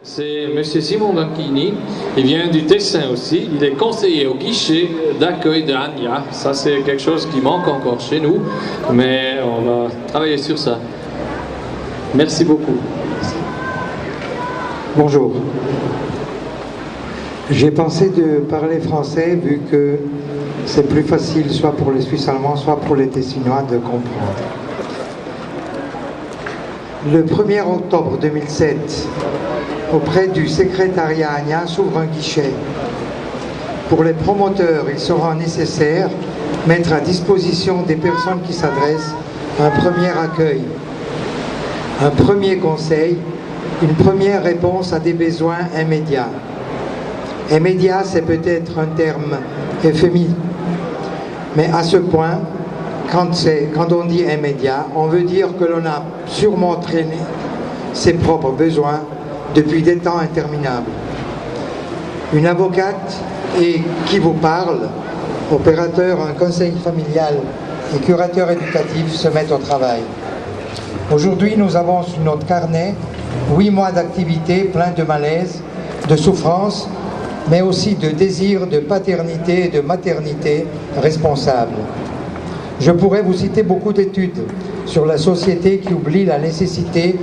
C'est M. Simon Bacchini, il vient du Tessin aussi, il est conseiller au guichet d'accueil de Anya. Ça c'est quelque chose qui manque encore chez nous, mais on va travailler sur ça. Merci beaucoup. Bonjour. J'ai pensé de parler français vu que c'est plus facile soit pour les Suisses allemands, soit pour les Tessinois de comprendre. Le 1er octobre 2007, auprès du secrétariat Anya s'ouvre un guichet. Pour les promoteurs, il sera nécessaire de mettre à disposition des personnes qui s'adressent un premier accueil, un premier conseil, une première réponse à des besoins immédiats. Immédiat, c'est peut-être un terme éphémique, mais à ce point, quand on dit immédiat, on veut dire que l'on a sûrement traîné ses propres besoins depuis des temps interminables. Une avocate et qui vous parle, opérateur, un conseil familial et curateur éducatif se mettent au travail. Aujourd'hui, nous avons sur notre carnet 8 mois d'activité plein de malaise, de souffrance, mais aussi de désir de paternité et de maternité responsable. Je pourrais vous citer beaucoup d'études sur la société qui oublie la nécessité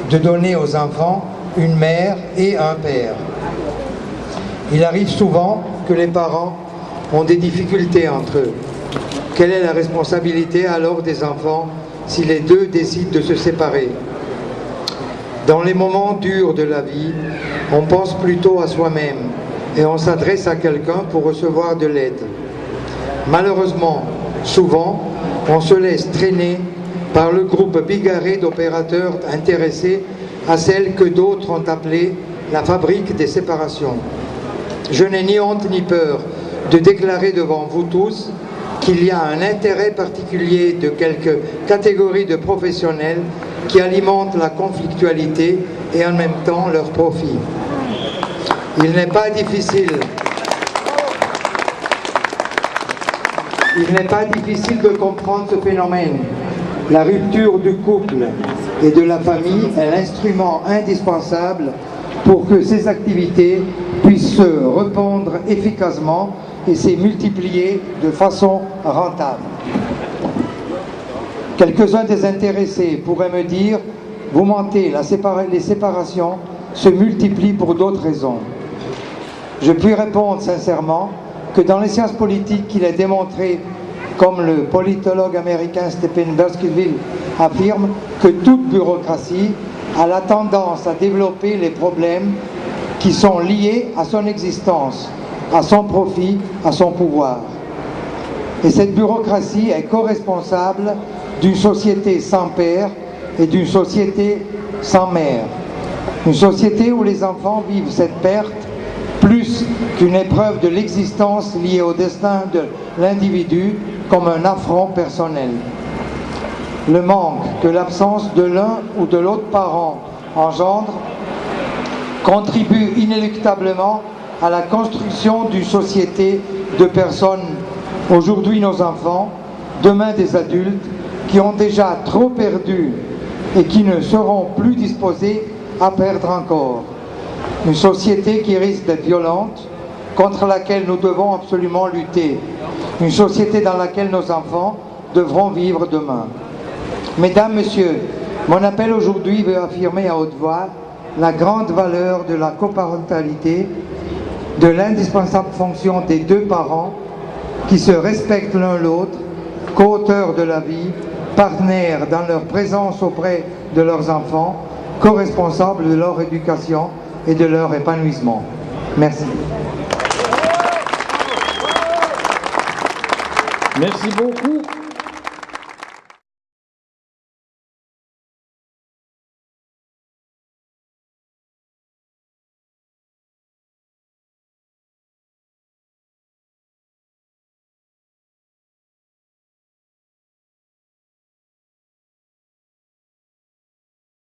de donner aux enfants une mère et un père. Il arrive souvent que les parents ont des difficultés entre eux. Quelle est la responsabilité alors des enfants si les deux décident de se séparer? Dans les moments durs de la vie, on pense plutôt à soi-même et on s'adresse à quelqu'un pour recevoir de l'aide. Malheureusement, souvent, on se laisse traîner par le groupe bigarré d'opérateurs intéressés à celle que d'autres ont appelée la fabrique des séparations. Je n'ai ni honte ni peur de déclarer devant vous tous qu'il y a un intérêt particulier de quelques catégories de professionnels qui alimentent la conflictualité et en même temps leur profit. Il n'est pas difficile de comprendre ce phénomène. La rupture du couple et de la famille est l'instrument indispensable pour que ces activités puissent se répandre efficacement et se multiplier de façon rentable. Quelques-uns des intéressés pourraient me dire « Vous mentez, les séparations se multiplient pour d'autres raisons ». Je puis répondre sincèrement que dans les sciences politiques, il est démontré, comme le politologue américain Stephen Baskerville affirme, que toute bureaucratie a la tendance à développer les problèmes qui sont liés à son existence, à son profit, à son pouvoir. Et cette bureaucratie est co-responsable d'une société sans père et d'une société sans mère. Une société où les enfants vivent cette perte plus qu'une épreuve de l'existence liée au destin de l'individu comme un affront personnel. Le manque que l'absence de l'un ou de l'autre parent engendre contribue inéluctablement à la construction d'une société de personnes, aujourd'hui nos enfants, demain des adultes, qui ont déjà trop perdu et qui ne seront plus disposés à perdre encore. Une société qui risque d'être violente, contre laquelle nous devons absolument lutter. Une société dans laquelle nos enfants devront vivre demain. Mesdames, Messieurs, mon appel aujourd'hui veut affirmer à haute voix la grande valeur de la coparentalité, de l'indispensable fonction des deux parents qui se respectent l'un l'autre, co-auteurs de la vie, partenaires dans leur présence auprès de leurs enfants, co-responsables de leur éducation et de leur épanouissement. Merci. Merci beaucoup.